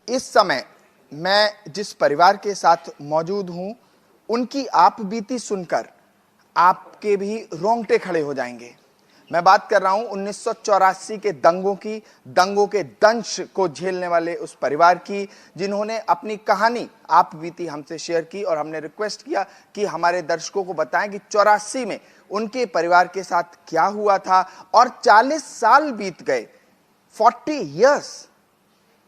इस समय मैं जिस परिवार के साथ मौजूद हूं, उनकी आप बीती सुनकर आपके भी रोंगटे खड़े हो जाएंगे। मैं बात कर रहा हूं 1984 के दंगों के दंश को झेलने वाले उस परिवार की, जिन्होंने अपनी कहानी आप बीती हमसे शेयर की और हमने रिक्वेस्ट किया कि हमारे दर्शकों को बताएं कि 84 में उनके परिवार के साथ क्या हुआ था। और 40 साल बीत गए, 40 इयर्स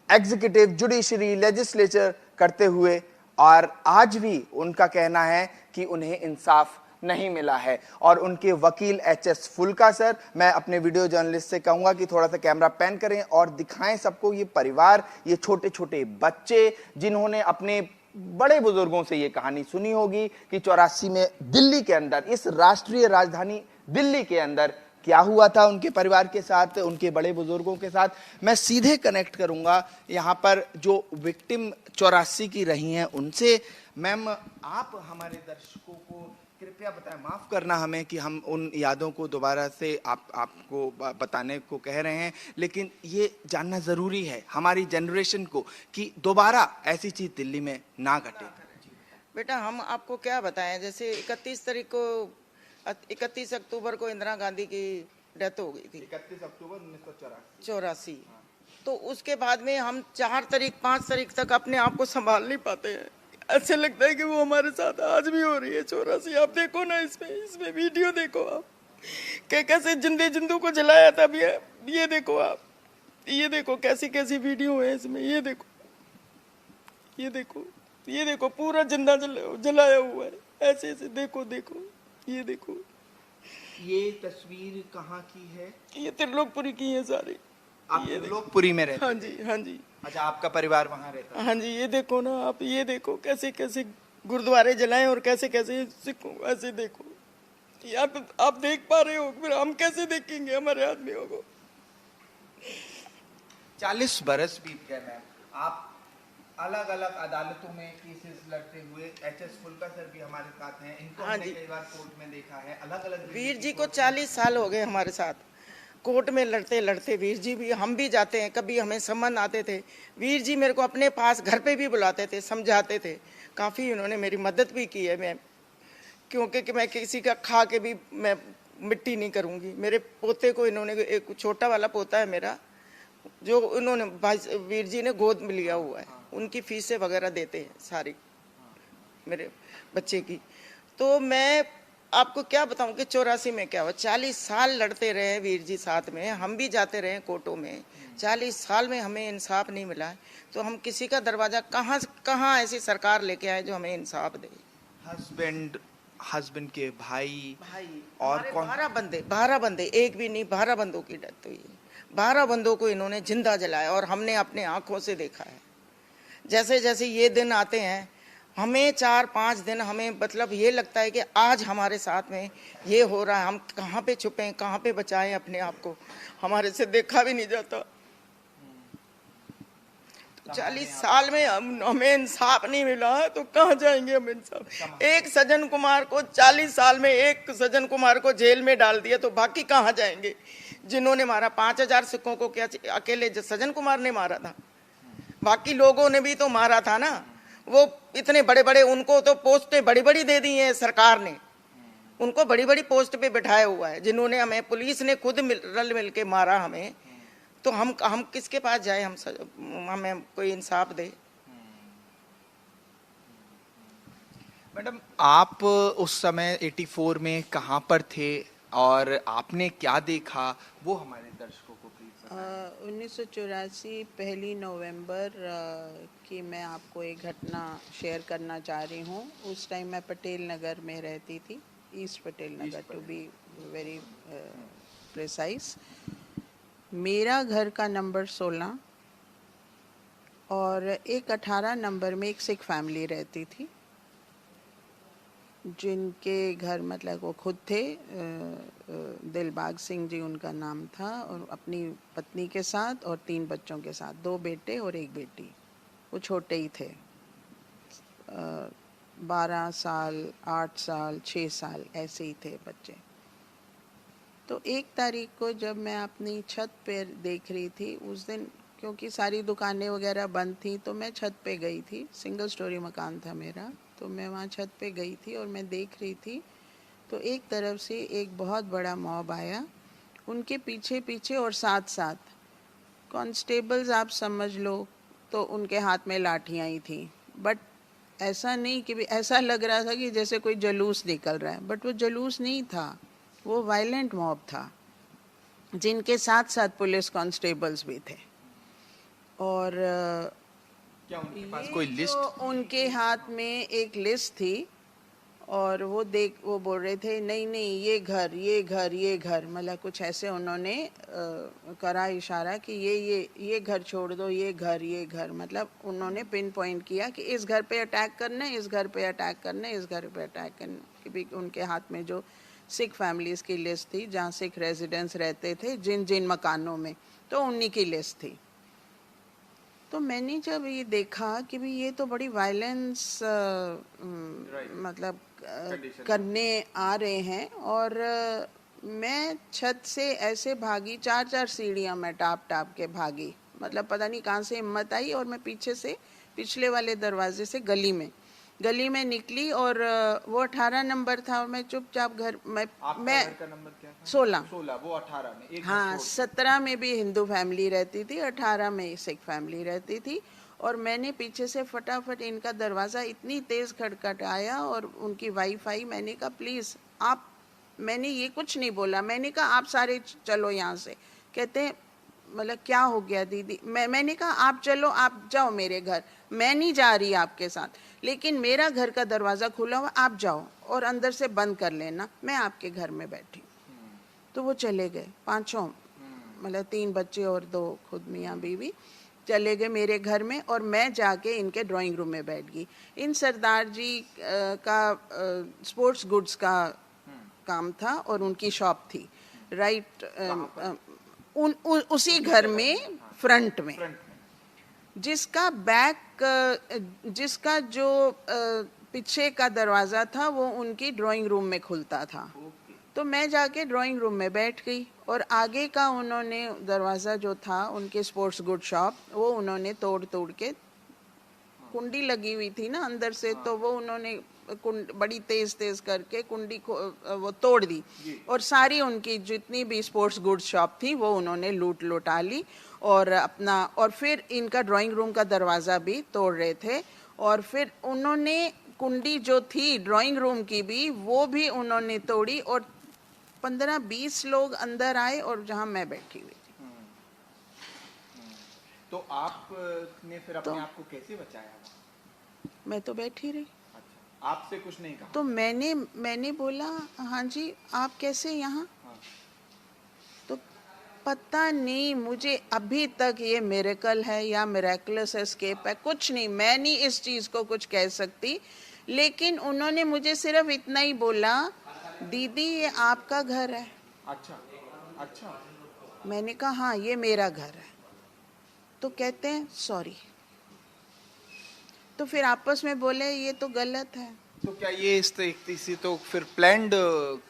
एग्जीक्यूटिव, जुडिशरी, लेजिस्लेचर करते हुए, और आज भी उनका कहना है कि उन्हें इंसाफ नहीं मिला है। और उनके वकील एच.एस. फुल्का सर, मैं अपने वीडियो जर्नलिस्ट से कहूंगा कि थोड़ा सा कैमरा पैन करें और दिखाएं सबको ये परिवार, ये छोटे छोटे बच्चे, जिन्होंने अपने बड़े बुजुर्गों से ये कहानी सुनी होगी कि 84 में दिल्ली के अंदर, इस राष्ट्रीय राजधानी दिल्ली के अंदर क्या हुआ था उनके परिवार के साथ, उनके बड़े बुजुर्गों के साथ। मैं सीधे कनेक्ट करूंगा यहां पर जो विक्टिम 84 की रही हैं उनसे। मैम, आप हमारे दर्शकों को कृपया बताएं, माफ करना हमें कि हम उन यादों को दोबारा से आपको बताने को कह रहे हैं, लेकिन ये जानना जरूरी है हमारी जनरेशन को कि दोबारा ऐसी चीज दिल्ली में ना घटे। बेटा, हम आपको क्या बताएं, जैसे 31 अक्टूबर को इंदिरा गांधी की डेथ हो गई थी, 31 अक्टूबर 1984। तो उसके बाद में हम 4 तारीख 5 तारीख तक अपने आप को संभाल नहीं पाते हैं। ऐसे लगता है कि वो हमारे साथ आज भी हो रही है 84। आप देखो ना, इसमें वीडियो देखो आप, कैसे जिंदू को जलाया था। ये देखो आप, ये देखो कैसी कैसी वीडियो है इसमें। ये देखो, ये देखो, ये देखो, पूरा जिंदा जलाया हुआ है। ऐसे ऐसे देखो, ये देखो। ये तस्वीर कहाँ की है? ये त्रिलोकपुरी की है सारी। आप त्रिलोकपुरी में रहते? हाँ जी, हाँ जी। अच्छा, आपका परिवार वहाँ रहता है? हाँ जी। ये देखो ना आप, ये देखो कैसे कैसे गुरुद्वारे जलाए और कैसे कैसे सिखों, ऐसे देखो। ये आप देख पा रहे हो, फिर हम कैसे देखेंगे हमारे आदमियों को? 40 बरस बीत गए मैम, आप अलग अलग अदालतों में केसेस लड़ते हुए। एच.एस. फुल्का सर भी हमारे साथ हैं, इनको हाँ हमने जी। कई बार कोर्ट में देखा है, अलग अलग। वीर जी को 40 साल हो गए हमारे साथ कोर्ट में लड़ते लड़ते। वीर जी भी, हम भी जाते हैं, कभी हमें सम्मान आते थे। वीर जी मेरे को अपने पास घर पे भी बुलाते थे, समझाते थे। काफ़ी उन्होंने मेरी मदद भी की है। मैं क्योंकि कि मैं किसी का खा के भी मैं मिट्टी नहीं करूँगी। मेरे पोते को इन्होंने, एक छोटा वाला पोता है मेरा, जो उन्होंने वीर जी ने गोद में लिया हुआ है, उनकी फीसें वगैरह देते हैं सारी मेरे बच्चे की। तो मैं आपको क्या बताऊं कि 84 में क्या हुआ। 40 साल लड़ते रहे वीर जी साथ में, हम भी जाते रहे कोर्टों में। 40 साल में हमें इंसाफ नहीं मिला, तो हम किसी का दरवाजा कहाँ ऐसी सरकार लेके आए जो हमें इंसाफ दे। हस्बैंड के भाई और 12 बंदे, एक भी नहीं, 12 बंदों की डेथ हुई है। 12 बंदों को इन्होंने जिंदा जलाया और हमने अपने आंखों से देखा है। जैसे जैसे ये दिन आते हैं, हमें 4-5 दिन हमें मतलब ये लगता है कि आज हमारे साथ में ये हो रहा है, हम कहाँ पे छुपें, कहाँ पे बचाएं अपने आप को, हमारे से देखा भी नहीं जाता। 40 साल में हमें इंसाफ नहीं मिला है, तो कहाँ जाएंगे हम इंसाफ? एक सज्जन कुमार को 40 साल में, एक सज्जन कुमार को जेल में डाल दिया, तो बाकी कहाँ जाएंगे? जिन्होंने मारा 5000 सिखों को, क्या अकेले सज्जन कुमार ने मारा था? बाकी लोगों ने भी तो मारा था ना। वो इतने बड़े बड़े, उनको तो पोस्टें बड़ी बड़ी दे दी हैं सरकार ने, उनको बड़ी बड़ी पोस्ट पे बिठाया हुआ है। जिन्होंने हमें, पुलिस ने खुद रल मिल के मारा हमें, तो हम किसके पास जाए? हमें कोई इंसाफ दे। मैडम, आप उस समय 84 में कहाँ पर थे और आपने क्या देखा, वो हमारे दर्शकों को प्लीज बताएं। 1984 1 नवंबर की मैं आपको एक घटना शेयर करना चाह रही हूँ। उस टाइम मैं पटेल नगर में रहती थी, east Patel Nagar to be very precise. मेरा घर का नंबर 16 और एक 18 नंबर में एक सिख फैमिली रहती थी, जिनके घर मतलब वो खुद थे, दिलबाग सिंह जी उनका नाम था, और अपनी पत्नी के साथ और 3 बच्चों के साथ, 2 बेटे और 1 बेटी। वो छोटे ही थे, 12 साल, 8 साल, 6 साल ऐसे ही थे बच्चे। तो 1 तारीख को जब मैं अपनी छत पर देख रही थी, उस दिन क्योंकि सारी दुकानें वगैरह बंद थी, तो मैं छत पे गई थी। सिंगल स्टोरी मकान था मेरा, तो मैं वहाँ छत पे गई थी और मैं देख रही थी, तो एक तरफ से एक बहुत बड़ा मॉब आया, उनके पीछे पीछे और साथ साथ कांस्टेबल्स, आप समझ लो, तो उनके हाथ में लाठियाँ ही थी। बट ऐसा नहीं कि भी, ऐसा लग रहा था कि जैसे कोई जुलूस निकल रहा है, बट वो जुलूस नहीं था, वो वायलेंट मॉब था, जिनके साथ साथ पुलिस कांस्टेबल्स भी थे। और क्या उनके पास ये कोई जो लिस्ट? उनके हाथ में एक लिस्ट थी, और वो बोल रहे थे नहीं नहीं ये घर ये घर ये घर, मतलब कुछ ऐसे उन्होंने करा इशारा कि ये घर छोड़ दो, ये घर, मतलब उन्होंने पिन पॉइंट किया कि इस घर पे अटैक करना है, इस घर पे अटैक करना है, इस घर पे अटैक करना है। कि भी उनके हाथ में जो सिख फैमिलीज़ की लिस्ट थी, जहाँ सिख रेजिडेंट्स रहते थे जिन जिन मकानों में, तो उन्हीं की लिस्ट थी। तो मैंने जब ये देखा कि भी ये तो बड़ी वायलेंस मतलब करने आ रहे हैं, और मैं छत से ऐसे भागी, 4 सीढ़ियाँ मैं टाप टाप के भागी, मतलब पता नहीं कहाँ से हिम्मत आई, और मैं पीछे से पिछले वाले दरवाजे से गली में निकली, और वो 18 नंबर था, और मैं चुपचाप मैं घर का नंबर क्या था? 16। 16, वो 18 में एक हाँ, 17 में भी हिंदू फैमिली रहती थी, 18 में सिख फैमिली रहती थी। और मैंने पीछे से फटाफट इनका दरवाज़ा इतनी तेज़ खटखटाया, और उनकी वाइफ आई। मैंने कहा प्लीज़ आप, मैंने ये कुछ नहीं बोला, मैंने कहा आप सारे चलो यहाँ से। कहते हैं मतलब क्या हो गया दीदी? मैंने कहा आप चलो, आप जाओ मेरे घर, मैं नहीं जा रही आपके साथ, लेकिन मेरा घर का दरवाज़ा खुला हुआ, आप जाओ और अंदर से बंद कर लेना, मैं आपके घर में बैठी। तो वो चले गए, पांचों, मतलब 3 बच्चे और 2 खुद मियाँ बीवी, चले गए मेरे घर में, और मैं जाके इनके ड्राइंग रूम में बैठ गई। इन सरदार जी का स्पोर्ट्स गुड्स का काम था, और उनकी शॉप थी राइट उसी घर में, फ्रंट में, जिसका जिसका जो पीछे का दरवाज़ा था वो उनकी ड्राइंग रूम में खुलता था। तो मैं जाके ड्राइंग रूम में बैठ गई, और आगे का उन्होंने दरवाज़ा जो था उनके स्पोर्ट्स गुड शॉप, वो उन्होंने तोड़ के, कुंडी लगी हुई थी ना अंदर से, तो वो उन्होंने बड़ी तेज करके कुंडी को वो तोड़ दी, और सारी उनकी जितनी भी स्पोर्ट्स गुड्स शॉप थी वो उन्होंने लुटा ली, और फिर इनका ड्राइंग रूम का दरवाज़ा भी तोड़ रहे थे। और फिर उन्होंने कुंडी जो थी ड्राइंग रूम की भी, वो भी उन्होंने तोड़ी, और 15-20 लोग अंदर आए, और जहाँ मैं बैठी हुई थी। तो आपने फिर अपने आप को कैसे बचाया? मैं तो बैठी रही। अच्छा, आपसे कुछ नहीं कहा? तो मैंने बोला हाँ जी आप कैसे यहाँ? तो पता नहीं, मुझे अभी तक ये मिरेकल है या मिरेकुलस एस्केप है, कुछ नहीं, मैं नहीं इस चीज़ को कुछ कह सकती, लेकिन उन्होंने मुझे सिर्फ इतना ही बोला, दीदी ये आपका घर है। अच्छा। मैंने कहा हाँ ये मेरा घर है। तो कहते हैं सॉरी। तो फिर आपस में बोले ये तो गलत है। तो क्या ये इस तरीके से तो फिर प्लान्ड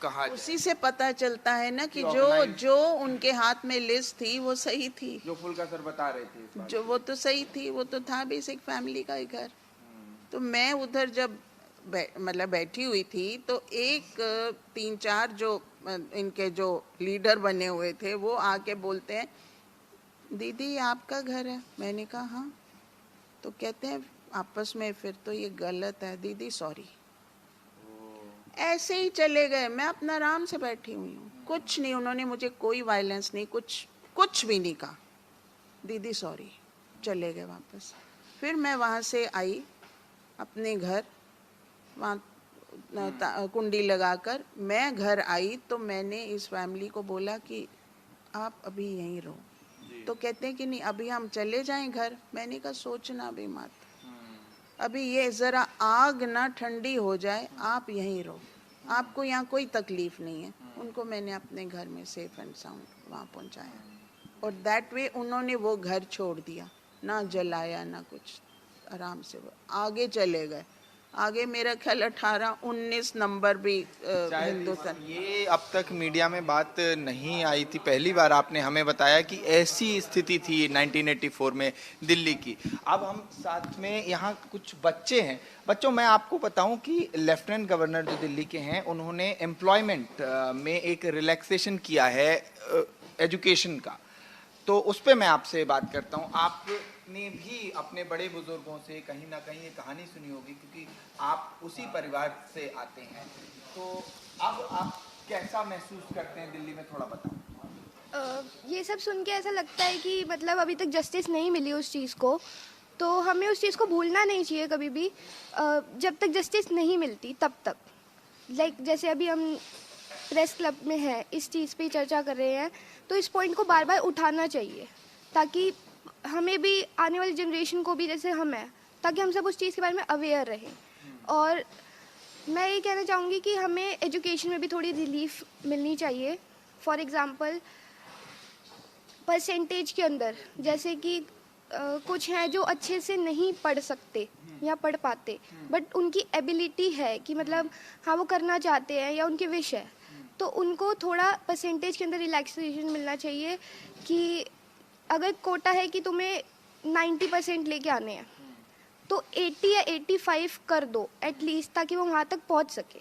कहा जाए? उसी से पता चलता है ना कि जो उनके हाथ में लिस्ट थी वो सही थी, जो फुल्का सर बता रहे थे इस बात जो वो तो सही थी, वो तो था बेसिक फैमिली का ही घर। तो मैं उधर जब मतलब बैठी हुई थी, तो एक 3-4 जो इनके जो लीडर बने हुए थे वो आके बोलते हैं दीदी ये आपका घर है। मैंने कहा हाँ। तो कहते हैं आपस में फिर तो ये गलत है दीदी सॉरी। ऐसे ही चले गए, मैं अपना आराम से बैठी हुई हूँ, कुछ नहीं, उन्होंने मुझे कोई वायलेंस नहीं, कुछ भी नहीं कहा, दीदी सॉरी, चले गए वापस। फिर मैं वहाँ से आई अपने घर, वहाँ कुंडी लगाकर मैं घर आई, तो मैंने इस फैमिली को बोला कि आप अभी यहीं रहो। तो कहते हैं कि नहीं अभी हम चले जाएं घर। मैंने कहा सोचना भी मत, अभी ये ज़रा आग ना ठंडी हो जाए, आप यहीं रहो, आपको यहाँ कोई तकलीफ़ नहीं है। उनको मैंने अपने घर में सेफ एंड साउंड वहाँ पहुँचाया, और दैट वे उन्होंने वो घर छोड़ दिया, ना जलाया ना कुछ, आराम से वो आगे चले गए। आगे मेरा ख्याल 18-19 नंबर भी हिंदुस्तान। ये अब तक मीडिया में बात नहीं आई थी, पहली बार आपने हमें बताया कि ऐसी स्थिति थी 1984 में दिल्ली की। अब हम साथ में यहाँ कुछ बच्चे हैं। बच्चों, मैं आपको बताऊं कि लेफ्टिनेंट गवर्नर जो दिल्ली के हैं, उन्होंने एम्प्लॉयमेंट में एक रिलैक्सेशन किया है एजुकेशन का, तो उस पर मैं आपसे बात करता हूँ। आपने भी अपने बड़े बुजुर्गों से कहीं ना कहीं ये कहानी सुनी होगी, क्योंकि आप उसी परिवार से आते हैं, तो अब आप कैसा महसूस करते हैं दिल्ली में, थोड़ा बताओ। ये सब सुन के ऐसा लगता है कि मतलब अभी तक जस्टिस नहीं मिली उस चीज़ को, तो हमें उस चीज़ को भूलना नहीं चाहिए कभी भी। जब तक जस्टिस नहीं मिलती तब तक, जैसे अभी हम प्रेस क्लब में हैं, इस चीज़ पे चर्चा कर रहे हैं, तो इस पॉइंट को बार बार उठाना चाहिए, ताकि हमें भी, आने वाली जनरेशन को भी, जैसे हम हैं, ताकि हम सब उस चीज़ के बारे में अवेयर रहें। और मैं ये कहना चाहूँगी कि हमें एजुकेशन में भी थोड़ी रिलीफ मिलनी चाहिए। फॉर एग्ज़ाम्पल परसेंटेज के अंदर, जैसे कि कुछ हैं जो अच्छे से नहीं पढ़ सकते या पढ़ पाते, बट उनकी एबिलिटी है कि मतलब हाँ वो करना चाहते हैं या उनकी विश है, तो उनको थोड़ा परसेंटेज के अंदर रिलैक्सेशन मिलना चाहिए। कि अगर कोटा है कि तुम्हें 90% लेके आने हैं, तो 80 या 85 कर दो एटलीस्ट, ताकि वो वहाँ तक पहुँच सके।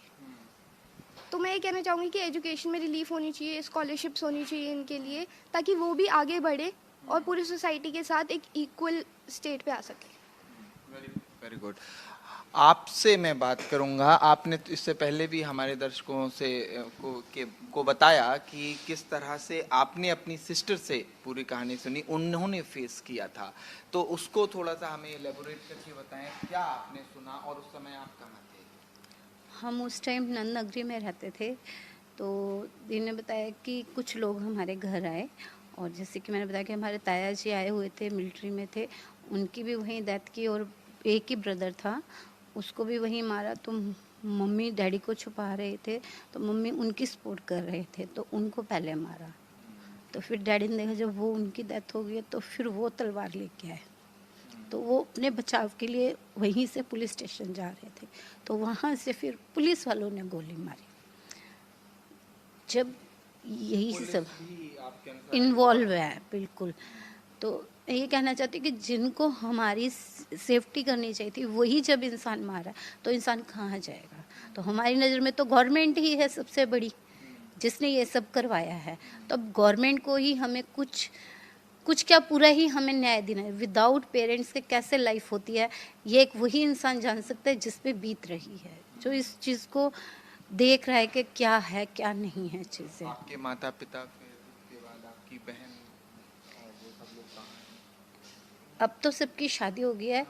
तो मैं ये कहना चाहूँगी कि एजुकेशन में रिलीफ होनी चाहिए, स्कॉलरशिप्स होनी चाहिए इनके लिए, ताकि वो भी आगे बढ़े और पूरी सोसाइटी के साथ एक इक्वल स्टेट पे आ सके। Very good. आपसे मैं बात करूंगा। आपने तो इससे पहले भी हमारे दर्शकों से को बताया कि किस तरह से आपने अपनी सिस्टर से पूरी कहानी सुनी, उन्होंने फेस किया था, तो उसको थोड़ा सा हमें एलेबोरेट करके बताएं, क्या आपने सुना और उस समय आप कहाँ थे? हम उस टाइम नंद नगरी में रहते थे, तो दी ने बताया कि कुछ लोग हमारे घर आए, और जैसे कि मैंने बताया कि हमारे ताया जी आए हुए थे, मिलिट्री में थे, उनकी भी वहीं डेथ की, और एक ही ब्रदर था, उसको भी वहीं मारा। तो मम्मी डैडी को छुपा रहे थे, तो मम्मी उनकी सपोर्ट कर रहे थे, तो उनको पहले मारा। तो फिर डैडी ने देखा जब वो उनकी डेथ हो गई, तो फिर वो तलवार लेके आए, तो वो अपने बचाव के लिए वहीं से पुलिस स्टेशन जा रहे थे, तो वहाँ से फिर पुलिस वालों ने गोली मारी। जब यही सब इन्वॉल्व है, बिल्कुल। तो ये कहना चाहती हूँ कि जिनको हमारी सेफ्टी करनी चाहिए थी, वही जब इंसान मारा, तो इंसान कहाँ जाएगा। तो हमारी नज़र में तो गवर्नमेंट ही है सबसे बड़ी, जिसने ये सब करवाया है। तो अब गवर्नमेंट को ही हमें कुछ क्या पूरा ही हमें न्याय देना है। विदाउट पेरेंट्स के कैसे लाइफ होती है, ये एक वही इंसान जान सकता है जिस पे बीत रही है, जो इस चीज़ को देख रहा है कि क्या है क्या नहीं है चीज़ें। आपके माता पिता, फिर उसके बाद आपकी बहन और वो सब लोग कहाँ हैं? अब तो सबकी शादी हो गई है,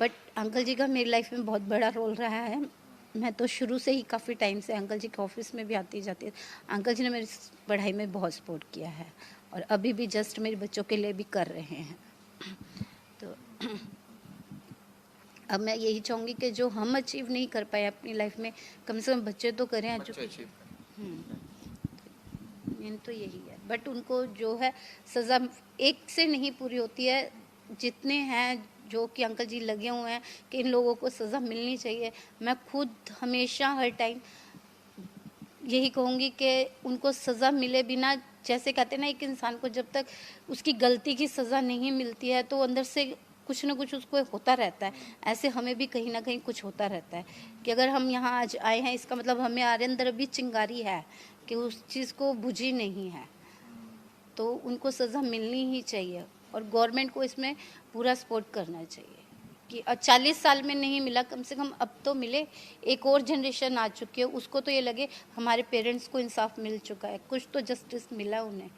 बट अंकल जी का मेरी लाइफ में बहुत बड़ा रोल रहा है। मैं तो शुरू से ही काफ़ी टाइम से अंकल जी के ऑफिस में भी आती जाती है। अंकल जी ने मेरी पढ़ाई में बहुत सपोर्ट किया है, और अभी भी जस्ट मेरे बच्चों के लिए भी कर रहे हैं। तो अब मैं यही चाहूँगी कि जो हम अचीव नहीं कर पाए अपनी लाइफ में, कम से कम बच्चे तो करें एजुकेशन। मेन तो यही है। बट उनको जो है सज़ा एक से नहीं पूरी होती है, जितने हैं जो कि अंकल जी लगे हुए हैं कि इन लोगों को सज़ा मिलनी चाहिए। मैं खुद हमेशा हर टाइम यही कहूँगी कि उनको सज़ा मिले बिना, जैसे कहते हैं ना, एक इंसान को जब तक उसकी गलती की सज़ा नहीं मिलती है तो अंदर से कुछ ना कुछ उसको होता रहता है। ऐसे हमें भी कहीं ना कहीं कुछ होता रहता है कि अगर हम यहाँ आज आए हैं, इसका मतलब हमारे अंदर अभी चिंगारी है कि उस चीज़ को बुझी नहीं है, तो उनको सज़ा मिलनी ही चाहिए। और गवर्नमेंट को इसमें पूरा सपोर्ट करना चाहिए कि 40 साल में नहीं मिला, कम से कम अब तो मिले। एक और जनरेशन आ चुकी है, उसको तो ये लगे हमारे पेरेंट्स को इंसाफ मिल चुका है, कुछ तो जस्टिस मिला उन्हें।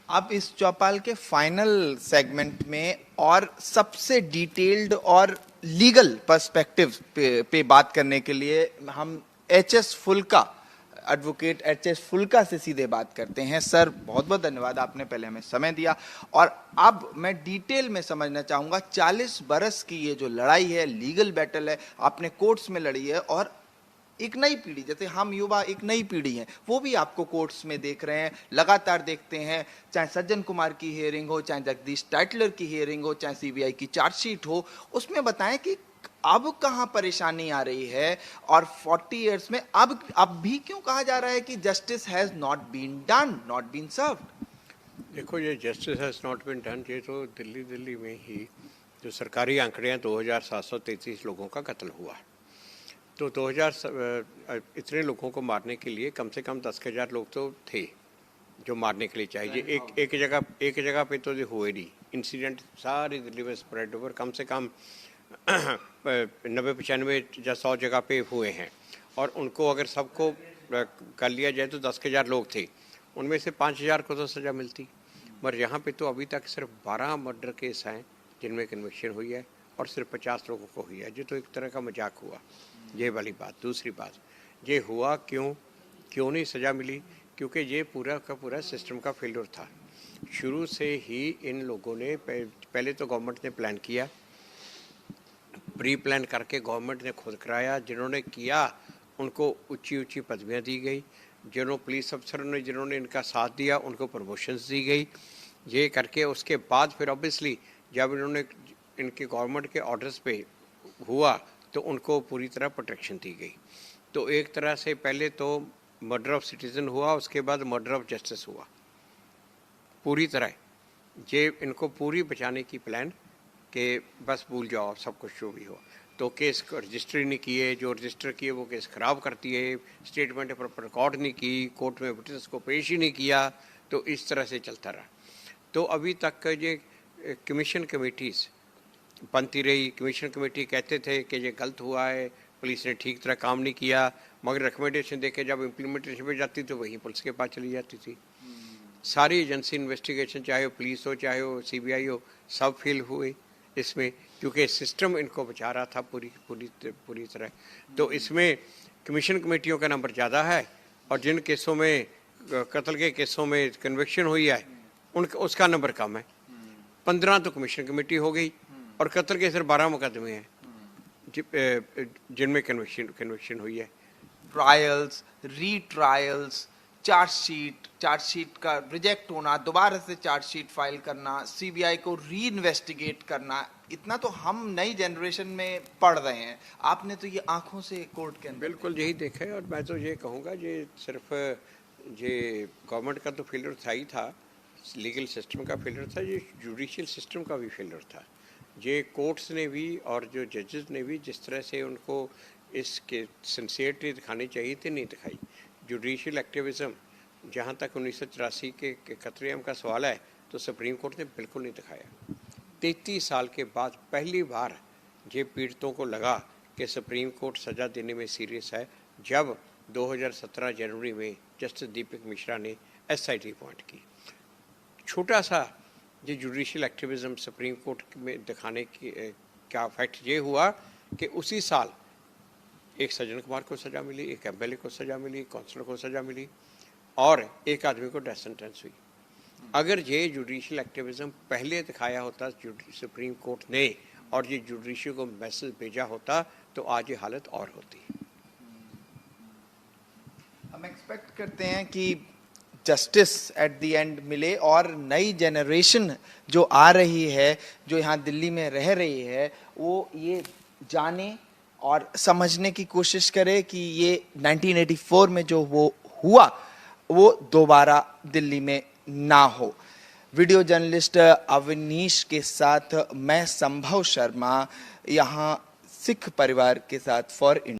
अब इस चौपाल के फाइनल सेगमेंट में और सबसे डिटेल्ड और लीगल पर्सपेक्टिव पे बात करने के लिए हम एचएस फुल्का, एडवोकेट एचएस फुल्का से सीधे बात करते हैं। सर, बहुत बहुत धन्यवाद, आपने पहले हमें समय दिया। और अब मैं डिटेल में समझना चाहूँगा, 40 बरस की ये जो लड़ाई है, लीगल बैटल है, आपने कोर्ट्स में लड़ी है, और एक नई पीढ़ी, जैसे हम युवा एक नई पीढ़ी हैं, वो भी आपको कोर्ट्स में देख रहे हैं, लगातार देखते हैं, चाहे सज्जन कुमार की हियरिंग हो, चाहे जगदीश टाइटलर की हियरिंग हो, चाहे सीबीआई की चार्जशीट हो, उसमें बताएं कि अब कहां परेशानी आ रही है, और 40 इयर्स में अब भी क्यों कहा जा रहा है कि justice has not been done, not been served? देखो, ये justice has not been done, ये तो दिल्ली में ही जो सरकारी आंकड़े हैं 2733 लोगों का कत्ल हुआ। तो 2000 इतने लोगों को मारने के लिए कम से कम 10,000 लोग तो थे जो मारने के लिए चाहिए। एक जगह पे तो ये हुए नहीं, इंसिडेंट सारी दिल्ली में स्प्रेड ओवर कम से कम 90-95 या 100 जगह पे हुए हैं। और उनको अगर सबको कर लिया जाए तो 10,000 लोग थे, उनमें से 5,000 को तो सज़ा मिलती। मगर यहाँ पे तो अभी तक सिर्फ 12 मर्डर केस हैं जिनमें कन्विक्शन हुई है, और सिर्फ 50 लोगों को हुई है, जो तो एक तरह का मजाक हुआ। ये वाली बात। दूसरी बात, ये हुआ क्यों नहीं सज़ा मिली? क्योंकि ये पूरा का पूरा सिस्टम का फेलियर था। शुरू से ही इन लोगों ने पहले तो गवर्नमेंट ने प्लान किया, प्री प्लान करके गवर्नमेंट ने खुद कराया। जिन्होंने किया उनको ऊंची पदवियां दी गई, पुलिस अफसरों ने जिन्होंने इनका साथ दिया उनको प्रमोशंस दी गई। ये करके उसके बाद फिर ऑब्वियसली जब इन्होंने इनके गवर्नमेंट के ऑर्डर्स पे हुआ तो उनको पूरी तरह प्रोटेक्शन दी गई। तो एक तरह से पहले तो मर्डर ऑफ सिटीजन हुआ, उसके बाद मर्डर ऑफ जस्टिस हुआ पूरी तरह। ये इनको पूरी बचाने की प्लान कि बस भूल जाओ सब कुछ जो भी हो। तो केस रजिस्टर नहीं किए, जो रजिस्टर किए वो केस ख़राब करती है, स्टेटमेंट पर रिकॉर्ड नहीं की, कोर्ट में विटनेस को पेश ही नहीं किया। तो इस तरह से चलता रहा। तो अभी तक ये कमीशन कमेटीज़ बनती रही। कमीशन कमेटी कहते थे कि ये गलत हुआ है, पुलिस ने ठीक तरह काम नहीं किया, मगर रिकमेंडेशन देके जब इम्प्लीमेंटेशन पे जाती तो वहीं पुलिस के पास चली जाती थी। सारी एजेंसी इन्वेस्टिगेशन, चाहे वो पुलिस हो चाहे वो CBI हो, सब फेल हुए इसमें, क्योंकि सिस्टम इनको बचा रहा था पूरी तरह। तो इसमें कमीशन कमेटियों का नंबर ज़्यादा है, और जिन केसों में कत्ल के केसों में कन्विक्शन हुई है उसका नंबर कम है। 15 तो कमीशन कमेटी हो गई, और कत्ल के सिर्फ 12 मुकदमे हैं जिनमें कन्विक्शन हुई है। ट्रायल्स, रीट्रायल्स, चार्जशीट का रिजेक्ट होना, दोबारा से चार्जशीट फाइल करना, CBI को री इन्वेस्टिगेट करना, इतना तो हम नई जनरेशन में पढ़ रहे हैं। आपने तो ये आंखों से कोर्ट के अंदर बिल्कुल यही देखा है। और मैं तो ये कहूँगा, ये सिर्फ ये गवर्नमेंट का तो फेलियर था ही था, लीगल सिस्टम का फेलियर था, ये जुडिशियल सिस्टम का भी फेलियर था। ये कोर्ट्स ने भी और जो जजेस ने भी जिस तरह से उनको इसके सिंसियरिटी दिखानी चाहिए थी, नहीं दिखाई। जुडिशियल एक्टिविज़म जहाँ तक 1984 के कतरेम का सवाल है, तो सुप्रीम कोर्ट ने बिल्कुल नहीं दिखाया। 33 साल के बाद पहली बार ये पीड़ितों को लगा कि सुप्रीम कोर्ट सज़ा देने में सीरियस है, जब 2017 जनवरी में जस्टिस दीपक मिश्रा ने SIT अपॉइंट की। छोटा सा ये जुडिशियल एक्टिविज़म सुप्रीम कोर्ट में दिखाने की क्या फैक्ट ये हुआ कि उसी साल एक सज्जन कुमार को सज़ा मिली, एक MLA को सज़ा मिली, काउंसलर को सज़ा मिली, और एक आदमी को डेथ सेंटेंस हुई। अगर ये जुडिशियल एक्टिविज़म पहले दिखाया होता सुप्रीम कोर्ट ने, और ये जुडिशियल को मैसेज भेजा होता, तो आज ये हालत और होती। हम एक्सपेक्ट करते हैं कि जस्टिस एट द एंड मिले, और नई जनरेशन जो आ रही है, जो यहाँ दिल्ली में रह रही है, वो ये जाने और समझने की कोशिश करे कि ये 1984 में जो वो हुआ वो दोबारा दिल्ली में ना हो। वीडियो जर्नलिस्ट अवनीश के साथ मैं संभव शर्मा, यहाँ सिख परिवार के साथ फॉर इंडिया।